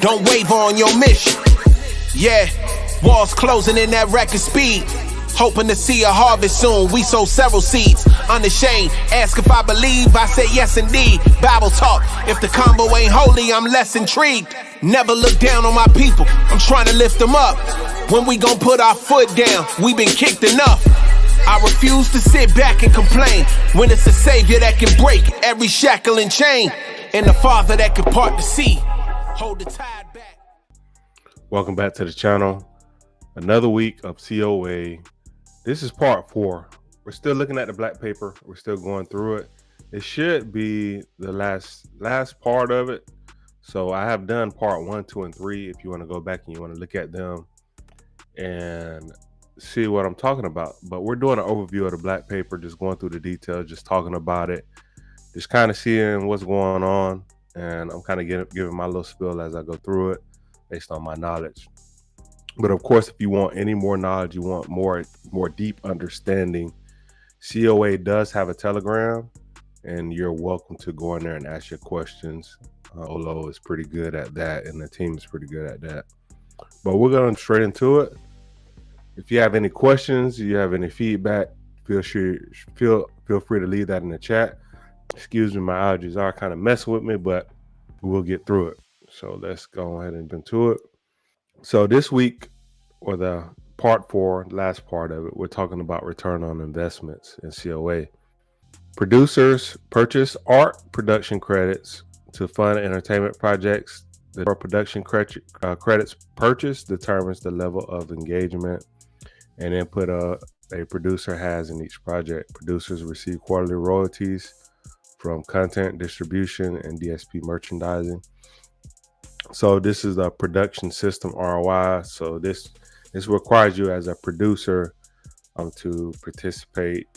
don't waver on your mission. Yeah, walls closing in that record speed. Hoping to see a harvest soon. We sow several seeds. Unashamed, ask if I believe. I say yes indeed. Bible talk. If the combo ain't holy, I'm less intrigued. Never look down on my people. I'm trying to lift them up. When we gon' put our foot down? We been kicked enough. I refuse to sit back and complain when it's a savior that can break every shackle and chain, and the father that can part the sea, hold the tide back. Welcome back to the channel. Another week of COA. This is part 4. We're still looking at the Blackpaper. We're still going through it. It should be the last part of it. So I have done part 1, 2, and 3. If you want to go back and you want to look at them and see what I'm talking about. But we're doing an overview of the Blackpaper, just going through the details, just talking about it, just kind of seeing what's going on. And I'm kind of giving my little spiel as I go through it based on my knowledge. But of course, if you want any more knowledge, you want more deep understanding, COA does have a Telegram, and you're welcome to go in there and ask your questions. Olo is pretty good at that, and the team is pretty good at that. But we're going straight into it. If you have any questions, you have any feedback, feel free to leave that in the chat. Excuse me, my allergies are kind of messing with me, but we'll get through it. So let's go ahead and get into it. So this week, or the part 4, last part of it, we're talking about return on investments in COA. Producers purchase art production credits to fund entertainment projects. The production credits purchase determines the level of engagement and input a producer has in each project. Producers receive quarterly royalties from content distribution and DSP merchandising. So this is a production system ROI. So this requires you as a producer to participate.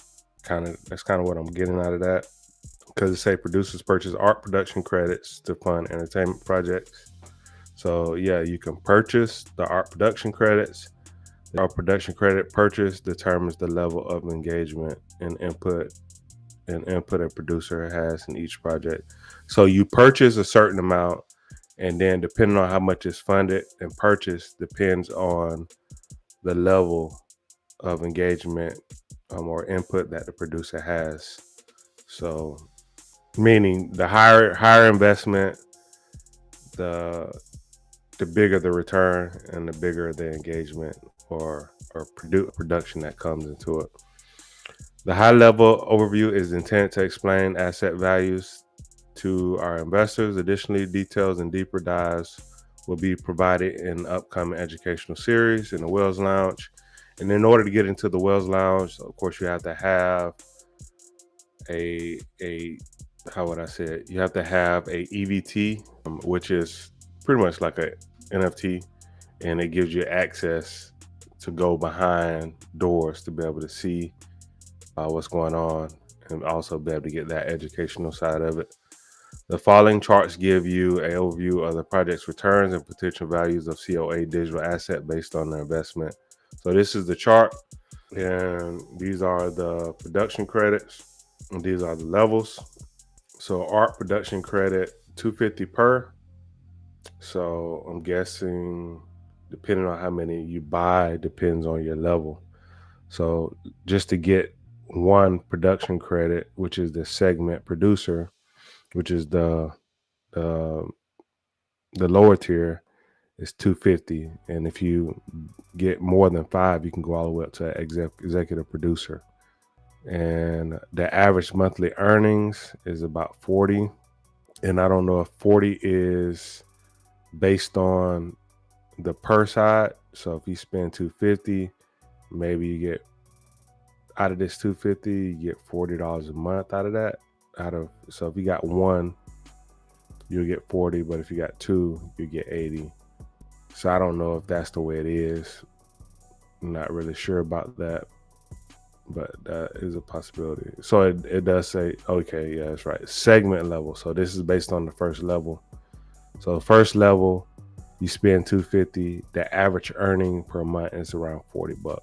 That's kind of what I'm getting out of that, because it say producers purchase art production credits to fund entertainment projects. So yeah, you can purchase the art production credits. The art production credit purchase determines the level of engagement and input a producer has in each project. So you purchase a certain amount, and then depending on how much is funded and purchased depends on the level of engagement or input that the producer has. So meaning the higher investment, the bigger the return and the bigger the engagement or production that comes into it. The high level overview is intended to explain asset values to our investors. Additionally, details and deeper dives will be provided in upcoming educational series in the Wells Lounge. And in order to get into the Wells Lounge, of course, you have to have how would I say it? You have to have a EVT, which is pretty much like a NFT, and it gives you access to go behind doors to be able to see what's going on and also be able to get that educational side of it. The following charts give you an overview of the project's returns and potential values of COA digital asset based on their investment. So this is the chart, and these are the production credits, and these are the levels. So art production credit, $250 per. So I'm guessing depending on how many you buy depends on your level. So just to get one production credit, which is the segment producer, which is the lower tier, is $250, and if you get more than 5, you can go all the way up to executive producer. And the average monthly earnings is about 40, and I don't know if 40 is based on the per side. So if you spend 250, maybe you get out of this 250, you get $40 a month out of that. So if you got 1, you'll get 40, but if you got 2, you get 80. So I don't know if that's the way it is. I'm not really sure about that, but that is a possibility. So it does say, okay, yeah, that's right, segment level. So this is based on the first level. So first level, you spend $250, the average earning per month is around $40.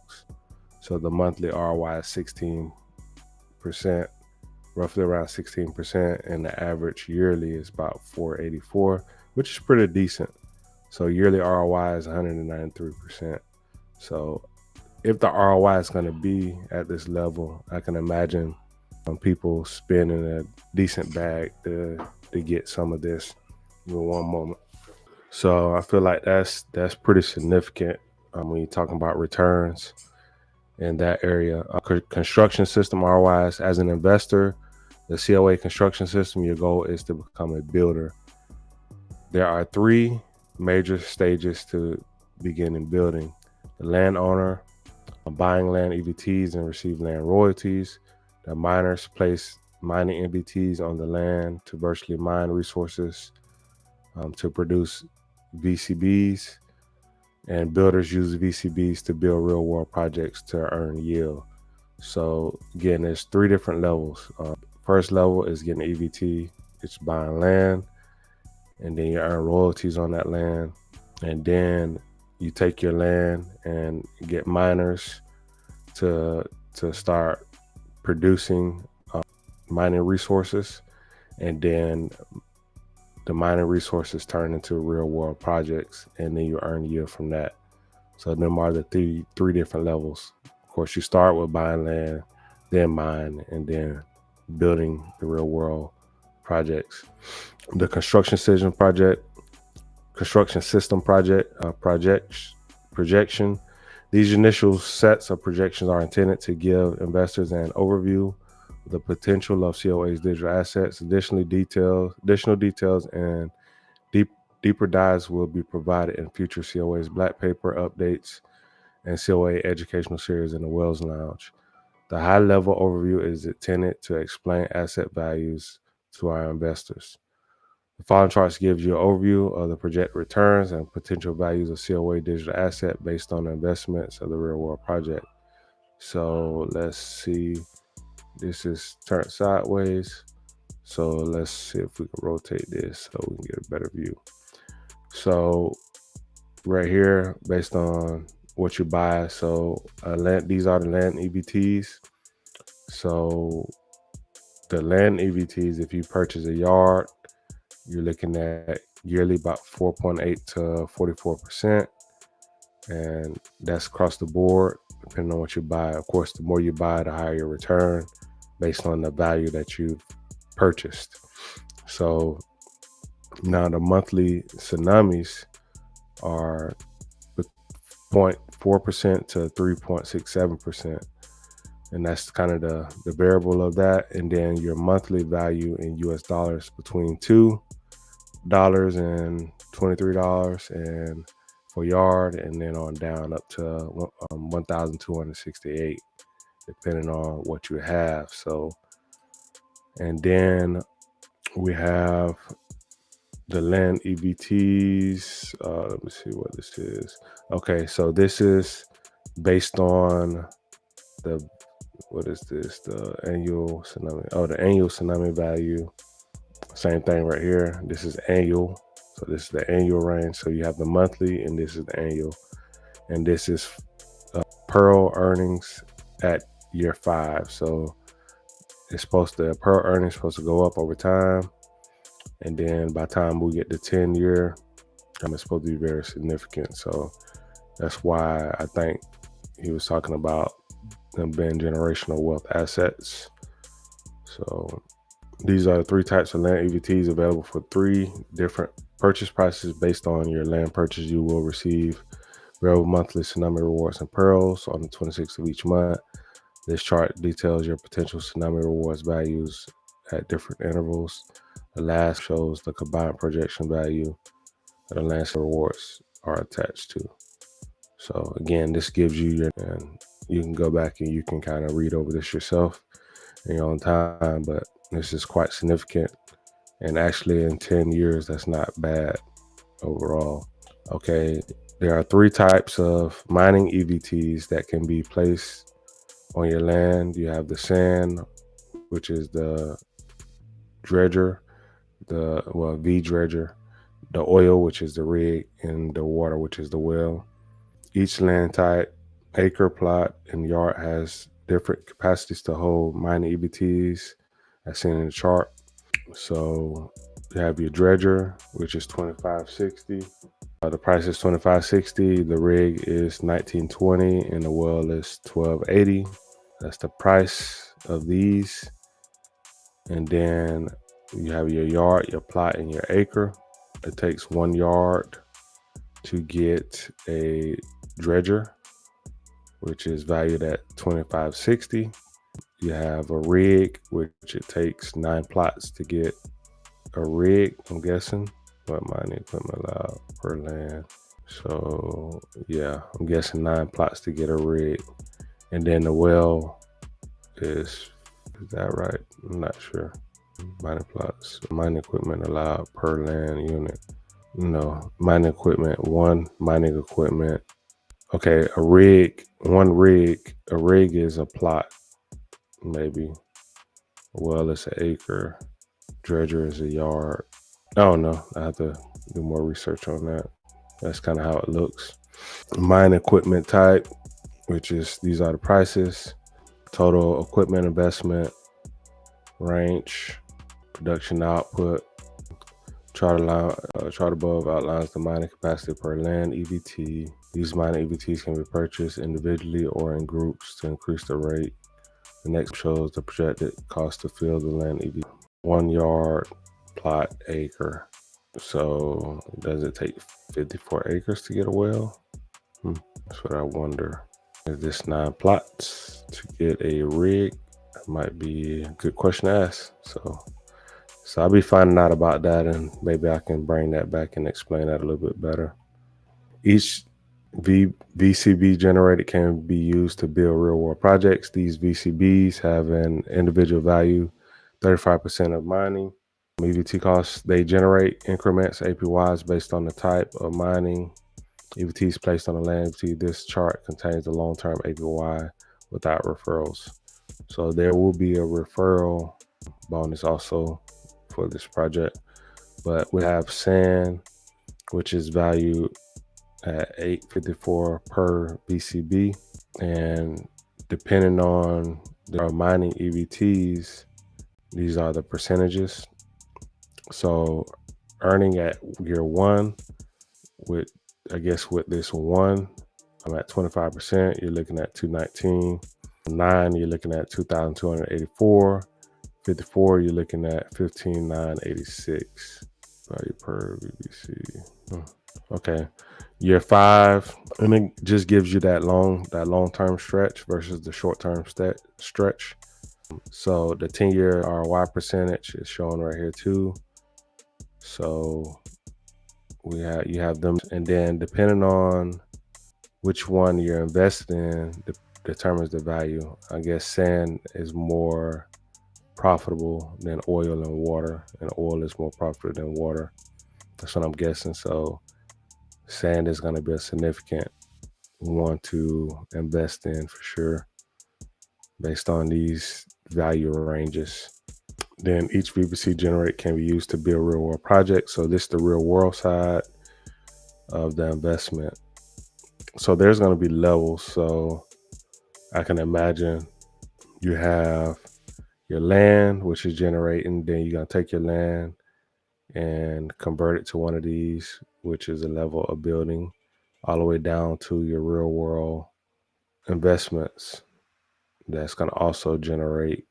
So the monthly ROI is 16%, roughly around 16%, and the average yearly is about $484, which is pretty decent. So yearly ROI is 193%. So if the ROI is going to be at this level, I can imagine people spending a decent bag to get some of this in one moment. So I feel like that's pretty significant when you're talking about returns in that area. Construction system ROI, as an investor, the COA construction system, your goal is to become a builder. There are 3 major stages to beginning building. The landowner, buying land EVTs and receive land royalties. The miners place mining EVTs on the land to virtually mine resources to produce VCBs, and builders use VCBs to build real world projects to earn yield. So again, there's 3 different levels. First level is getting EVT, it's buying land, and then you earn royalties on that land. And then you take your land and get miners to start producing mining resources, and then the mining resources turn into real world projects, and then you earn yield from that. So them are the three different levels. Of course, you start with buying land, then mine, and then building the real world projects. The construction system project, projection. These initial sets of projections are intended to give investors an overview of the potential of COA's digital assets. Additional details and deeper dives will be provided in future COA's Blackpaper updates and COA educational series in the Wells Lounge. The high-level overview is intended to explain asset values to our investors. The following charts gives you an overview of the projected returns and potential values of COA digital asset based on the investments of the real world project. So let's see, this is turned sideways. So let's see if we can rotate this so we can get a better view. So right here, based on what you buy, so these are the land EVTs. So the land EVTs, if you purchase a yard, you're looking at yearly about 4.8 to 44%, and that's across the board depending on what you buy. Of course, the more you buy, the higher your return based on the value that you've purchased. So now the monthly tsunamis are 0.4% to 3.67%, and that's kind of the variable of that. And then your monthly value in US dollars between $2 and $23 and for yard, and then on down up to 1,268 depending on what you have. So, and then we have the land EVTs. Let me see what this is. Okay, so this is based on the, what is this? The annual tsunami. Oh, the annual tsunami value. Same thing right here. This is annual. So this is the annual range. So you have the monthly, and this is the annual. And this is Pearl earnings at year 5. So it's Pearl earnings supposed to go up over time. And then by the time we get to 10-year, it's supposed to be very significant. So that's why I think he was talking about them being generational wealth assets. So these are the 3 types of land EVTs available for 3 different purchase prices. Based on your land purchase, you will receive real monthly tsunami rewards and pearls on the 26th of each month. This chart details your potential tsunami rewards values at different intervals. The last shows the combined projection value that the land rewards are attached to. So again, this gives you and you can go back and you can kind of read over this yourself in your own time, but this is quite significant. And actually in 10 years, that's not bad overall. Okay, there are 3 types of mining EVTs that can be placed on your land. You have the sand, which is the dredger, the V dredger, the oil, which is the rig, and the water, which is the well. Each land type, acre, plot, and yard has different capacities to hold mining EVTs as seen in the chart. So you have your dredger, which is 2560. The price is $25.60. The rig is $19.20, and the well is $12.80. That's the price of these. And then you have your yard, your plot, and your acre. It takes 1 yard to get a dredger, which is valued at $25.60. You have a rig, which it takes 9 plots to get a rig, I'm guessing. What mining equipment allowed per land. So yeah, I'm guessing 9 plots to get a rig. And then the well is that right? I'm not sure. Mining plots, mining equipment allowed per land unit. No, mining equipment, 1 mining equipment. Okay, a rig, 1 rig. A rig is a plot, maybe. Well, it's an acre. Dredger is a yard. I don't know. I have to do more research on that. That's kind of how it looks. Mine equipment type, which is, these are the prices. Total equipment investment, range, production output. Chart above outlines the mining capacity per land EVT. These mining EVTs can be purchased individually or in groups to increase the rate. The next shows the projected cost to fill the land EVT. 1 yard plot acre. So does it take 54 acres to get a well? That's what I wonder. Is this 9 plots to get a rig? That might be a good question to ask. So I'll be finding out about that, and maybe I can bring that back and explain that a little bit better. Each VCB generated can be used to build real world projects. These VCBs have an individual value, 35% of mining. EVT costs, they generate increments, APYs, based on the type of mining. EVTs placed on the land. This chart contains the long-term APY without referrals. So there will be a referral bonus also for this project. But we have sand, which is valued at $8.54 per VCB. And depending on the mining EVTs, these are the percentages. So earning at year 1, with this 1, I'm at 25%. You're looking at 219. 9, you're looking at 2,284. 54, you're looking at 15,986 value per VBC. Okay, year 5, and it just gives you that long-term stretch versus the short-term stretch. So the 10-year ROI percentage is shown right here too. So you have them, and then depending on which one you're invested in determines the value. I guess sand is more profitable than oil and water, and oil is more profitable than water. That's what I'm guessing. So sand is going to be a significant one to invest in for sure, based on these value ranges. Then each VBC generate can be used to build real world projects. So this is the real world side of the investment. So there's going to be levels. So I can imagine you have your land, which is generating, then you're going to take your land and convert it to one of these, which is a level of building, all the way down to your real world investments. That's going to also generate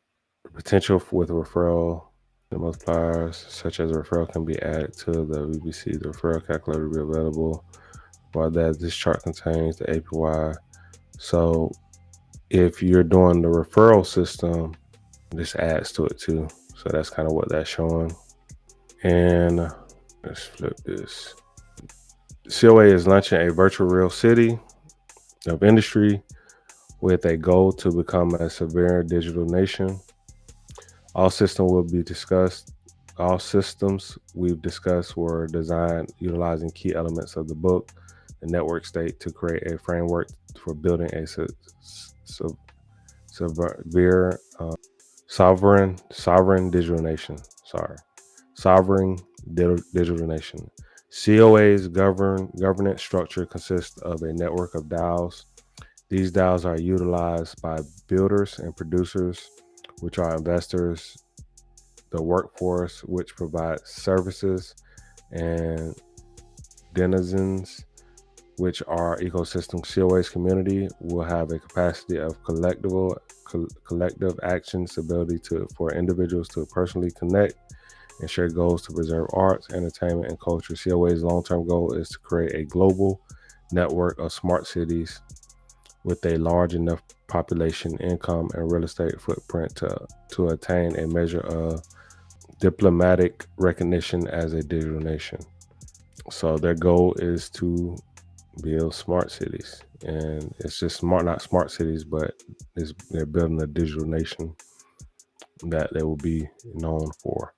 potential with referral. The multipliers, such as a referral, can be added to the VBC. The referral calculator will be available. While that, this chart contains the APY. So if you're doing the referral system, this adds to it too. So that's kind of what that's showing. And let's flip this. COA is launching a virtu-real city of industry with a goal to become a severe digital nation. All systems we've discussed were designed utilizing key elements of the book, the network state, to create a framework for building a sovereign digital nation. Sovereign digital nation. COA's governance structure consists of a network of DAOs. These DAOs are utilized by builders and producers, which are investors, the workforce, which provides services, and denizens, which are ecosystem COA's community, will have a capacity of collective actions, ability for individuals to personally connect and share goals to preserve arts, entertainment, and culture. COA's long-term goal is to create a global network of smart cities with a large enough population, income, and real estate footprint to attain a measure of diplomatic recognition as a digital nation. So their goal is to build smart cities, and it's just not smart cities, but they're building a digital nation that they will be known for.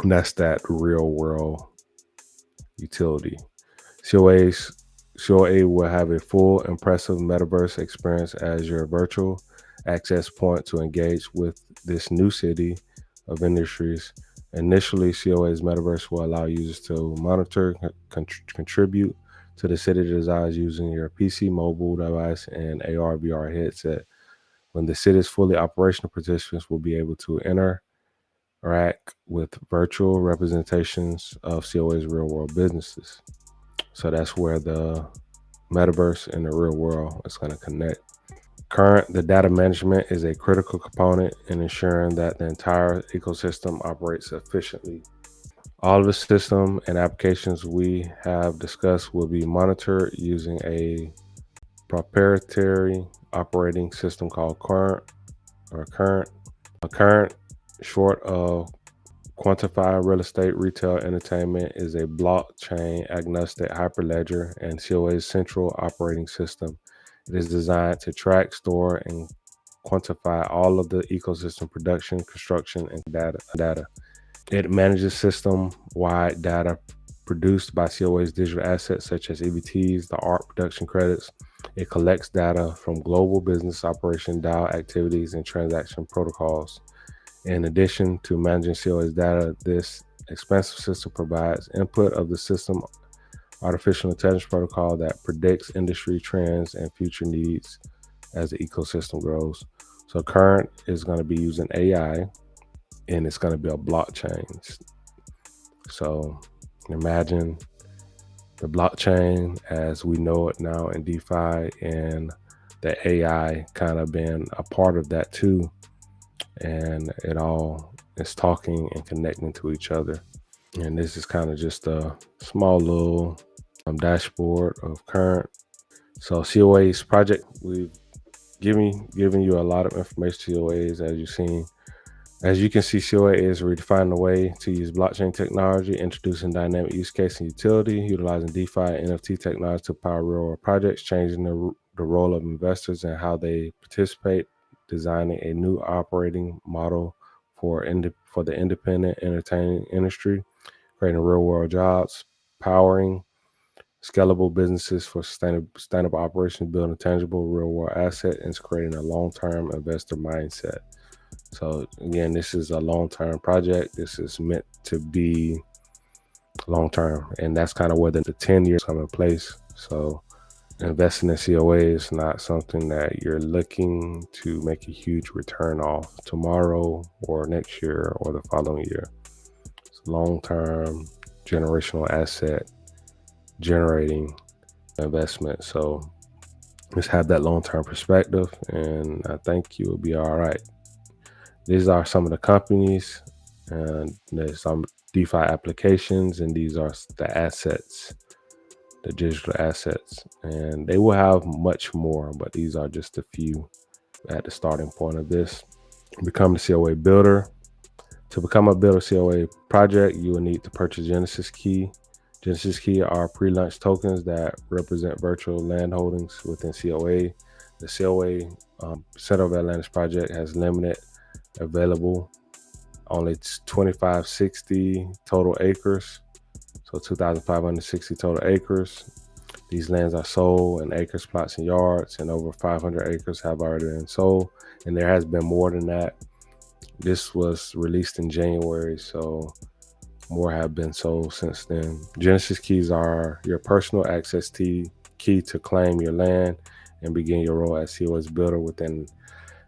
And that's that real world utility. COA will have a full, impressive metaverse experience as your virtual access point to engage with this new city of industries. Initially, COA's metaverse will allow users to monitor, contribute to the city designs using your PC, mobile device, and AR, VR headset. When the city is fully operational, participants will be able to interact with virtual representations of COA's real world businesses. So that's where the metaverse and the real world is going to connect. The data management is a critical component in ensuring that the entire ecosystem operates efficiently. All of the system and applications we have discussed will be monitored using a proprietary operating system called Current, short of Quantify Real Estate Retail Entertainment, is a blockchain agnostic hyperledger and COA's central operating system. It is designed to track, store, and quantify all of the ecosystem production, construction, and data. It manages system-wide data produced by COA's digital assets such as ETVs, the art production credits. It collects data from global business operation, DAO activities, and transaction protocols. In addition to managing COA's data, this expansive system provides input of the system artificial intelligence protocol that predicts industry trends and future needs as the ecosystem grows. So Current is going to be using AI, and it's going to be a blockchain. So imagine the blockchain as we know it now in DeFi, and the AI kind of being a part of that too. And it all is talking and connecting to each other. And this is kind of just a small little dashboard of Current. So COA's project, we've given you a lot of information. COAs, as you've seen. As you can see, COA is redefining the way to use blockchain technology, introducing dynamic use case and utility, utilizing DeFi and NFT technology to power real world projects, changing the role of investors and how they participate, designing a new operating model for the independent entertainment industry, creating real world jobs, powering scalable businesses for sustainable operations, building tangible real world asset, and creating a long-term investor mindset. So again, this is a long-term project. This is meant to be long-term, and that's kind of where the 10 years come in place. So investing in COA is not something that you're looking to make a huge return off tomorrow or next year or the following year. It's long-term generational asset generating investment. So just have that long-term perspective, and I think you will be all right. These are some of the companies, and there's some DeFi applications, and these are the assets, the digital assets, and they will have much more, but these are just a few at the starting point of this. Become the COA builder. To become a builder COA project, you will need to purchase Genesis Key. Genesis Key are pre-launch tokens that represent virtual land holdings within COA. The COA City of Atlantus project has limited available, only 2560 total acres, so 2,560 total acres. These lands are sold in acres, plots, and yards, and over 500 acres have already been sold, and there has been more than that. This was released in January, so more have been sold since then. Genesis keys are your personal access key to claim your land and begin your role as COA's builder within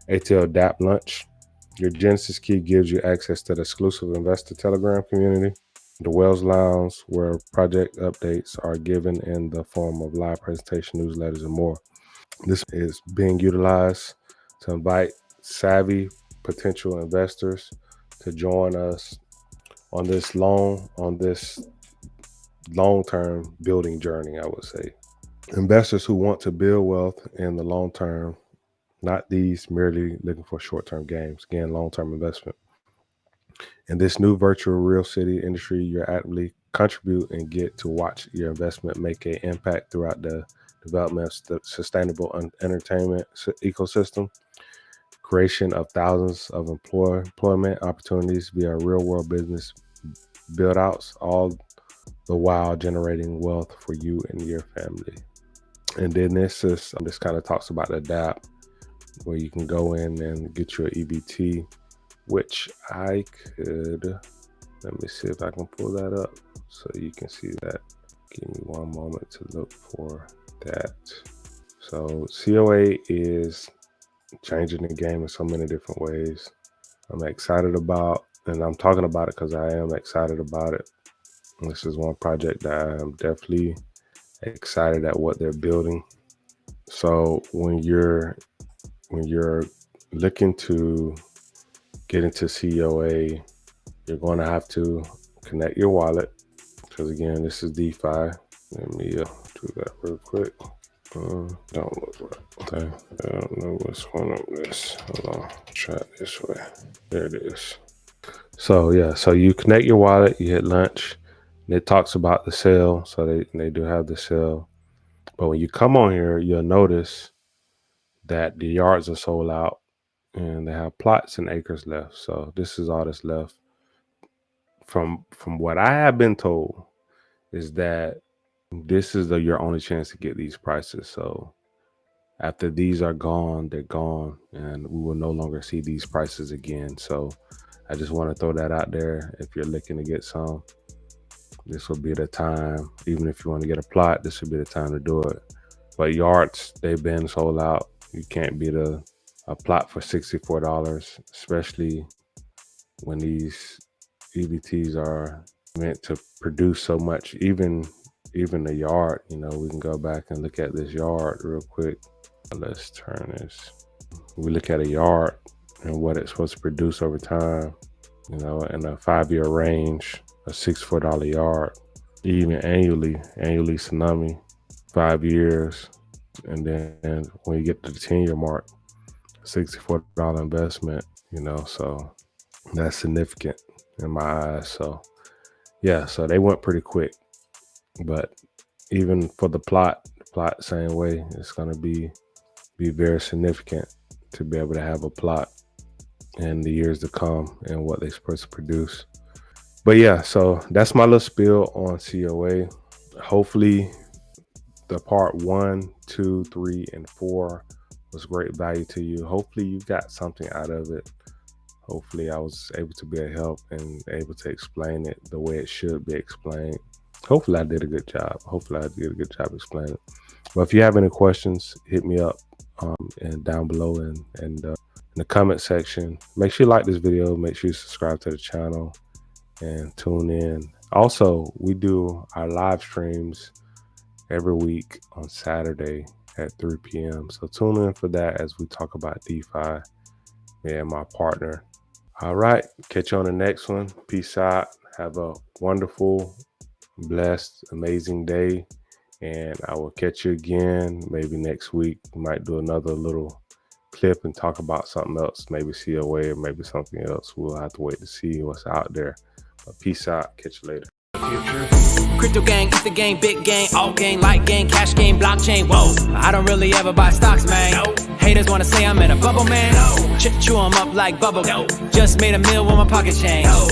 ATL DApp launch. Your Genesis key gives you access to the exclusive investor Telegram community. the Wells Lounge, where project updates are given in the form of live presentation, newsletters, and more. This is being utilized to invite savvy potential investors to join us on this long-term building journey, I would say. Investors who want to build wealth in the long term, not these merely looking for short-term gains, again, long-term investment. In this new virtual real city industry, you actively contribute and get to watch your investment make an impact throughout the development of the sustainable entertainment ecosystem, creation of thousands of employment opportunities via real-world business build-outs, all the while generating wealth for you and your family. And then this kind of talks about the DApp, where you can go in and get your EBT, which I could, let me see if I can pull that up so you can see that. Give me one moment to look for that. So COA is changing the game in so many different ways. I'm excited about, and I'm talking about it because I am excited about it. This is one project that I am definitely excited at what they're building. So when you're looking to get into COA, you're going to have to connect your wallet, because again, this is DeFi. Let me do that real quick. Don't look right. Okay. I don't know what's going on with this. Hold on. Try it this way. There it is. So yeah, so you connect your wallet, you hit launch, and it talks about the sale. So they do have the sale. But when you come on here, you'll notice that the yards are sold out and they have plots and acres left. So this is all that's left. From what I have been told is that this is your only chance to get these prices. So after these are gone, they're gone, and we will no longer see these prices again. So I just want to throw that out there. If you're looking to get some, this will be the time. Even if you want to get a plot, this will be the time to do it. But yards, they've been sold out. You can't beat a plot for $64, especially when these EBTs are meant to produce so much. Even the yard, you know, we can go back and look at this yard real quick. Let's turn this. We look at a yard and what it's supposed to produce over time, you know, in a 5-year range, a $64 yard, even annually tsunami, 5 years. And then when you get to the 10-year mark, $64 investment, you know, so that's significant in my eyes. So yeah, so they went pretty quick. But even for the plot same way, it's going to be very significant to be able to have a plot in the years to come and what they're supposed to produce. But yeah, so that's my little spiel on COA. Hopefully the part 1, 2, 3, and 4 was great value to you. Hopefully you got something out of it. Hopefully I was able to be a help and able to explain it the way it should be explained. Hopefully I did a good job. Explaining it. But if you have any questions, hit me up and down below and in the comment section. Make sure you like this video. Make sure you subscribe to the channel and tune in. Also, we do our live streams every week on Saturday at 3 p.m. So tune in for that as we talk about DeFi, me and my partner. All right, catch you on the next one. Peace out. Have a wonderful, blessed, amazing day. And I will catch you again maybe next week. We might do another little clip and talk about something else, maybe COA or maybe something else. We'll have to wait to see what's out there. But peace out. Catch you later. Crypto gang, it's the game, big gang, alt gang, light gang, cash game, blockchain. Whoa, I don't really ever buy stocks, man. No. Haters wanna say I'm in a bubble, man. No. Chew them up like bubble. No. Just made a meal with my pocket change. No.